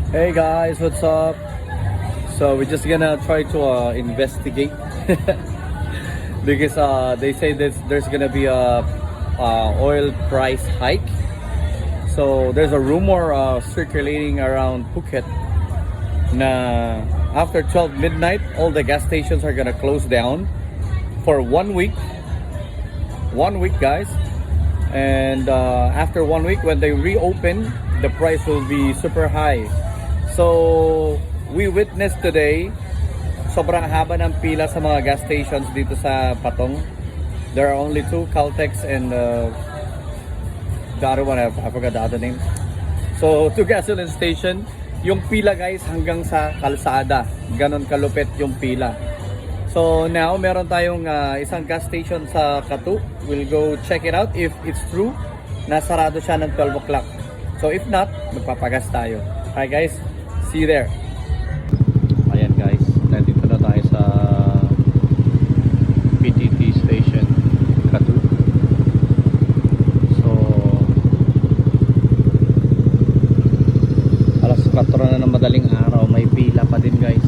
Hey guys, what's up? So we're just gonna try to investigate because they say that there's gonna be a oil price hike. So there's a rumor circulating around Phuket na after 12 midnight, all the gas stations are gonna close down for 1 week. 1 week, guys. And after 1 week, when they reopen, the price will be super high. So we witnessed today, sobrang haba ng pila sa mga gas stations dito sa Patong. There are only two, Caltex and the other one, I forgot the other name. So two gasoline station, yung pila guys hanggang sa kalsada, ganon kalupit yung pila. So now meron tayong isang gas station sa Katu. We'll go check it out if it's true. Nasarado siya ng 12 o'clock. So if not, magpapagas tayo. Alright guys, see you there. Ayan guys, nandito na tayo sa PTT station Katu. So alas 4 na ng madaling araw, may pila pa din guys.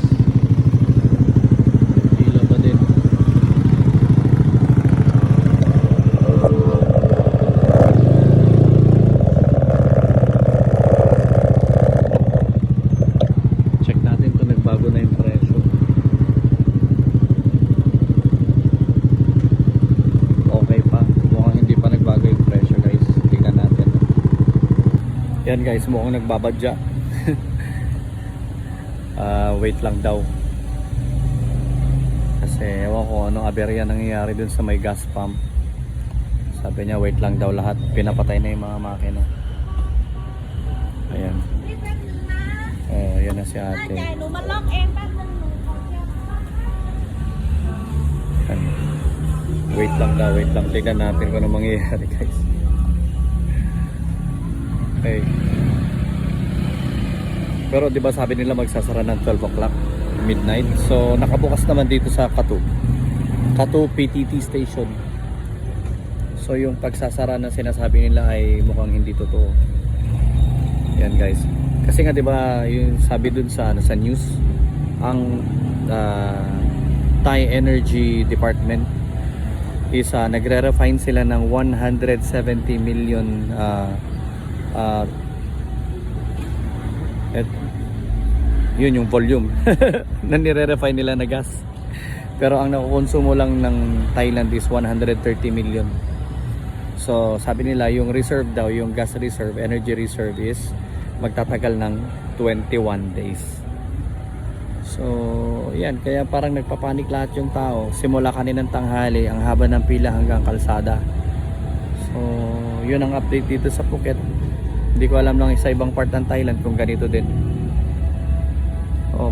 Yan guys, mukhang nagbabadya. Wait lang daw. Kasi ewan ko anong aberya nangyayari dun sa may gas pump. Sabi niya wait lang daw lahat. Pinapatay na yung mga makina. Ayan. Yan na si ate. Ayan. Wait lang daw, wait lang. Tignan natin kung anong mangyayari guys. Okay. Pero 'di ba sabi nila magsasara ng 12 o'clock midnight. So nakabukas naman dito sa Katu PTT station. So yung pagsasara na sinasabi nila ay mukhang hindi totoo. Yan guys. Kasi nga 'di ba yung sabi dun sa sa news, ang Thai Energy Department is nagre-refine sila ng 170 million yun yung volume na nire-refine nila na gas, pero ang nakukonsumo lang ng Thailand is 130 million. So sabi nila yung reserve daw, yung gas reserve, energy reserve is magtatagal ng 21 days. So yan, kaya parang nagpapanik lahat yung tao. Simula kaninang tanghali, ang haba ng pila hanggang kalsada. So yun ang update dito sa Phuket. Hindi ko alam lang sa ibang part ng Thailand kung ganito din.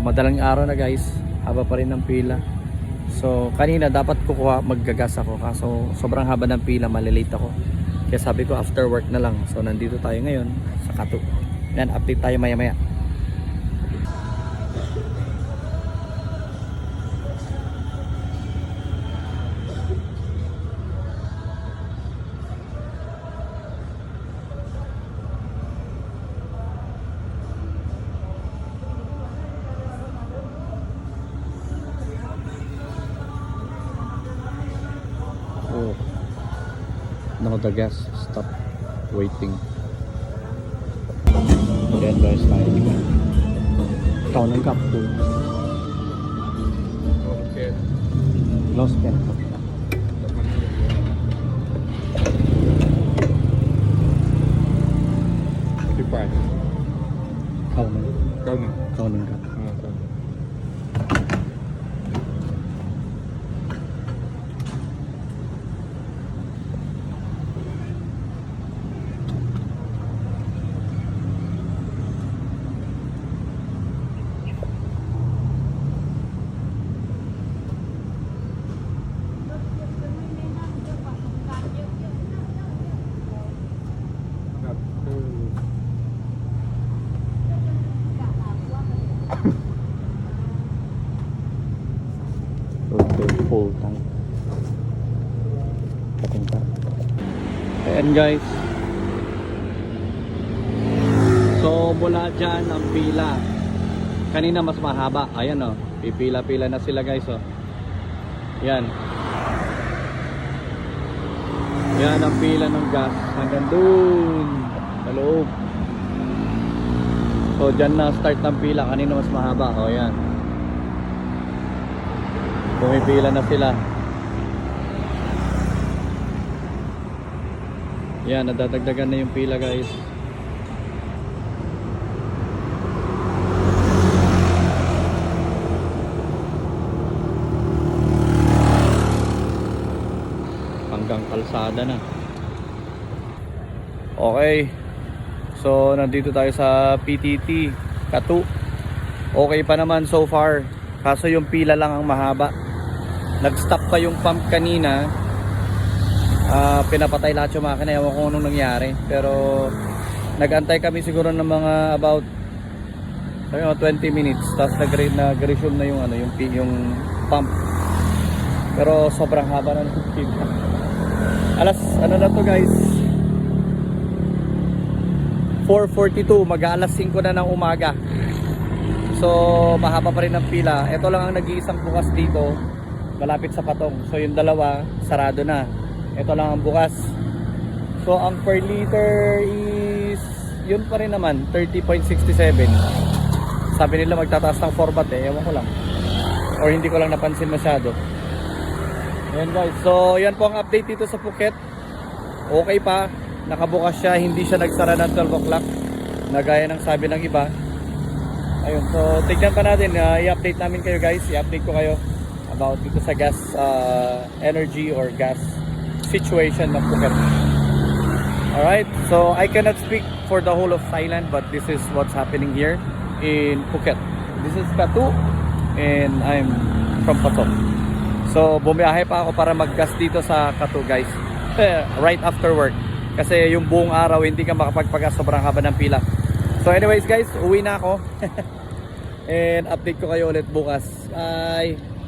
Madalang araw na guys, haba pa rin ng pila. So kanina dapat maggagas ako, kaso sobrang haba ng pila, malilate ako. Kaya sabi ko after work na lang. So nandito tayo ngayon sa Katu. Yan, update tayo maya maya. Now the gas stop waiting. Ayan guys, tayo dito. Ikaw ng cup po. Lost pen. Ikaw ng cup. Full tank. Ayan guys, So mula dyan ang pila. Kanina mas mahaba. Ayan o. Pipila-pila na sila guys o. Yan. Yan ang pila ng gas. Hanggang dun. Sa loob. So dyan na start ng pila. Kanina mas mahaba. O yan. Pumipila na sila. Yan. Nadadagdagan na yung pila guys. Hanggang kalsada na. Okay. So nandito tayo sa PTT Katu. Okay pa naman so far. Kaso yung pila lang ang mahaba. Nag-stop pa yung pump kanina. Pinapatay lahat yung makina. Ewan ko anong nangyari. Pero nag-antay kami siguro ng mga about 20 minutes. Tapos nag-resume na yung yung pump. Pero sobrang haba na ng pila. Alas, ano na to guys, 4:42, mag-aalas 5 na ng umaga. So, mahaba pa rin ang pila. Ito lang ang nag-iisang bukas dito, malapit sa Patong. So, yung dalawa, sarado na. Ito lang ang bukas. So, ang per liter is, yun pa rin naman, 30.67. Sabi nila magtataas ng 4 baht eh, ewan ko lang. Or hindi ko lang napansin masyado. Ayan guys, so yan po ang update dito sa Phuket. Okay pa, nakabukas siya, hindi siya nagsara ng 12 o'clock na gaya ng sabi ng iba. Ayun, so tignan pa natin, i-update namin kayo guys, i-update ko kayo about dito sa gas energy or gas situation ng Phuket. Alright, so I cannot speak for the whole of Thailand, but this is what's happening here in Phuket. This is Katu and I'm from Patong. So bumiyahe pa ako para mag-gas dito sa Katu guys, right after work. Kasi yung buong araw hindi ka makapagpagas, sobrang haba ng pila. So anyways guys, uwi na ako. And update ko kayo ulit bukas. Bye!